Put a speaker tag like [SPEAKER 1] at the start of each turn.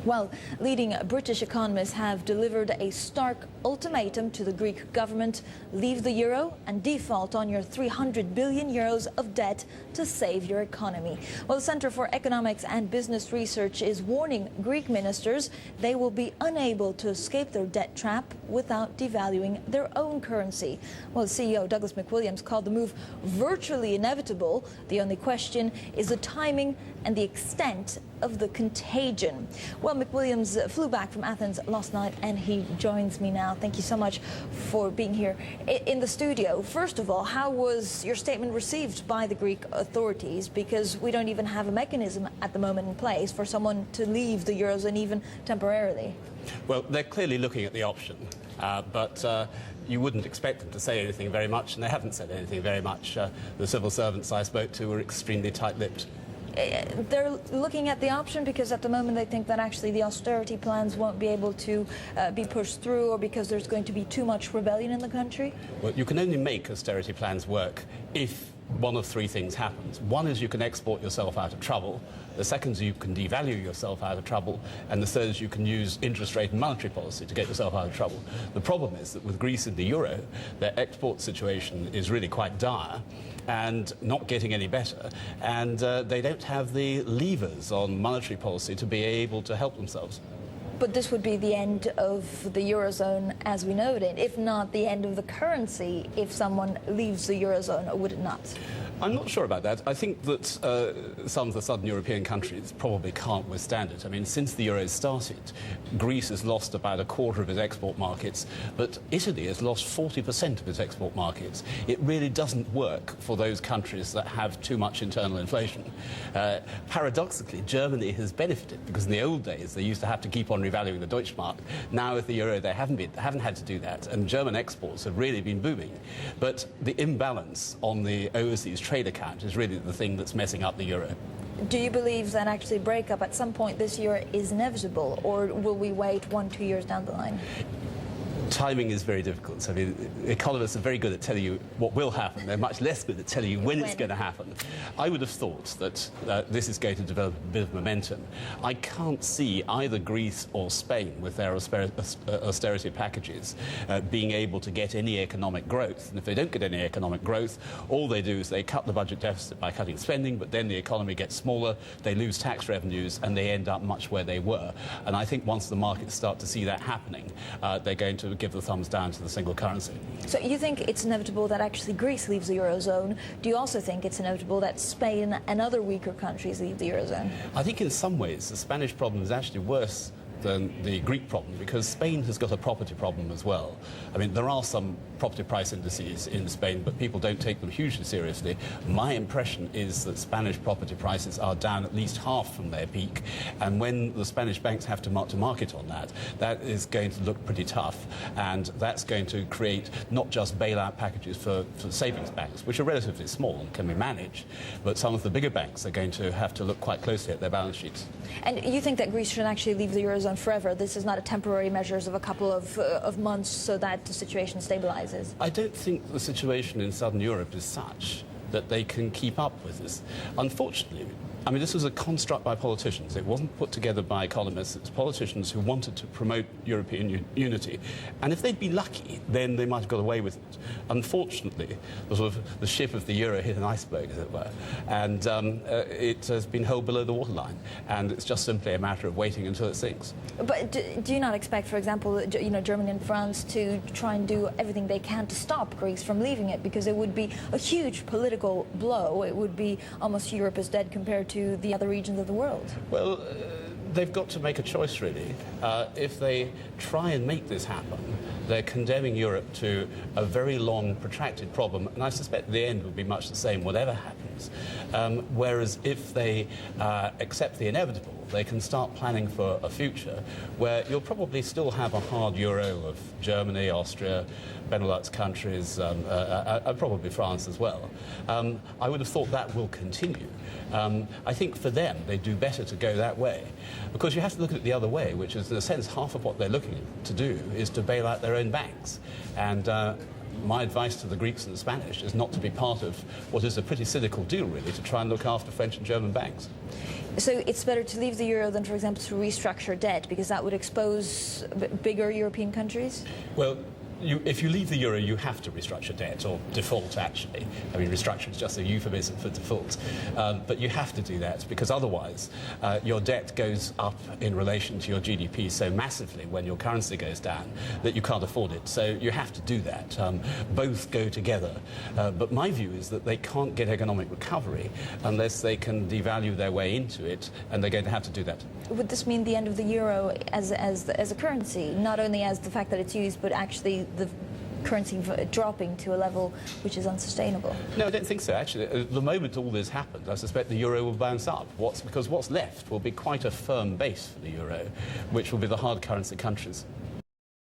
[SPEAKER 1] Well, leading British economists have delivered a stark ultimatum to the Greek government: leave the euro and default on your 300 billion euros of debt to save your economy. Well, the Centre for Economics and Business Research is warning Greek ministers they will be unable to escape their debt trap without devaluing their own currency. Well, CEO Douglas McWilliams called the move virtually inevitable. The only question is the timing and the extent of the contagion. Well, McWilliams flew back from Athens last night and he joins me now. Thank you so much for being here in the studio. First of all, how was your statement received by the Greek authorities? Because we don't even have a mechanism at the moment in place for someone to leave the Eurozone even temporarily.
[SPEAKER 2] Well, they're clearly looking at the option, but you wouldn't expect them to say anything very much, and they haven't said anything very much. The civil servants I spoke to were extremely tight-lipped.
[SPEAKER 1] They're looking at the option because at the moment they think that actually the austerity plans won't be able to be pushed through, or because there's going to be too much rebellion in the country?
[SPEAKER 2] Well, you can only make austerity plans work if one of three things happens. One is you can export yourself out of trouble. The second is you can devalue yourself out of trouble. And the third is you can use interest rate and monetary policy to get yourself out of trouble. The problem is that with Greece and the euro, their export situation is really quite dire and not getting any better. And they don't have the levers on monetary policy to be able to help themselves.
[SPEAKER 1] But this would be the end of the Eurozone as we know it, if not the end of the currency if someone leaves the Eurozone, or would it not?
[SPEAKER 2] I'm not sure about that. I think that some of the southern European countries probably can't withstand it. I mean, since the euro started, Greece has lost about a quarter of its export markets, but Italy has lost 40% of its export markets. It really doesn't work for those countries that have too much internal inflation. Paradoxically, Germany has benefited because in the old days they used to have to keep on revaluing the Deutschmark. Now with the euro they haven't had to do that, and German exports have really been booming. But the imbalance on the overseas trade account is really the thing that's messing up the euro.
[SPEAKER 1] Do you believe that actually breakup at some point this year is inevitable, or will we wait 1-2 years down the line?
[SPEAKER 2] Timing is very difficult. I mean, economists are very good at telling you what will happen. They're much less good at telling you when it's going to happen. I would have thought that this is going to develop a bit of momentum. I can't see either Greece or Spain, with their austerity packages, being able to get any economic growth. And if they don't get any economic growth, all they do is they cut the budget deficit by cutting spending, but then the economy gets smaller, they lose tax revenues, and they end up much where they were. And I think once the markets start to see that happening, they're going to give the thumbs down to the single currency. So
[SPEAKER 1] you think it's inevitable that actually Greece leaves the Eurozone. Do you also think it's inevitable that Spain and other weaker countries leave the Eurozone?
[SPEAKER 2] I think in some ways the Spanish problem is actually worse than the Greek problem, because Spain has got a property problem as well. I mean, there are some property price indices in Spain, but people don't take them hugely seriously. My impression is that Spanish property prices are down at least half from their peak, and when the Spanish banks have to mark on that, that is going to look pretty tough, and that's going to create not just bailout packages for savings banks, which are relatively small and can be managed, but some of the bigger banks are going to have to look quite closely at their balance sheets.
[SPEAKER 1] And you think that Greece should actually leave the Eurozone forever? This is not a temporary measures of a couple of months so that the situation stabilizes?
[SPEAKER 2] I don't think the situation in southern Europe is such that they can keep up with this. Unfortunately, I mean, this was a construct by politicians. It wasn't put together by economists. It's politicians who wanted to promote European unity. And if they'd been lucky, then they might have got away with it. Unfortunately, the ship of the euro hit an iceberg, as it were, and it has been held below the waterline. And it's just simply a matter of waiting until it sinks.
[SPEAKER 1] But do you not expect, for example, Germany and France to try and do everything they can to stop Greece from leaving it? Because it would be a huge political blow. It would be almost Europe is dead compared to the other regions of the world.
[SPEAKER 2] Well, they've got to make a choice, really. If they try and make this happen, they're condemning Europe to a very long, protracted problem, and I suspect the end will be much the same, whatever happens. Whereas if they accept the inevitable, they can start planning for a future where you'll probably still have a hard euro of Germany, Austria, Benelux countries, and probably France as well. I would have thought that will continue. I think for them, they do better to go that way, because you have to look at it the other way, which is, in a sense, half of what they're looking to do is to bail out their own banks. And my advice to the Greeks and the Spanish is not to be part of what is a pretty cynical deal, really, to try and look after French and German banks.
[SPEAKER 1] So it's better to leave the euro than, for example, to restructure debt, because that would expose bigger European countries?
[SPEAKER 2] Well, if you leave the euro, you have to restructure debt, or default, actually. I mean, restructure is just a euphemism for default. But you have to do that, because otherwise your debt goes up in relation to your GDP so massively when your currency goes down that you can't afford it. So you have to do that. Both go together. But my view is that they can't get economic recovery unless they can devalue their way into it, and they're going to have to do that.
[SPEAKER 1] Would this mean the end of the euro as a currency, not only as the fact that it's used, but actually the currency dropping to a level which is unsustainable?
[SPEAKER 2] No, I don't think so, actually. At the moment all this happens, I suspect the euro will bounce up. Because what's left will be quite a firm base for the euro, which will be the hard currency countries.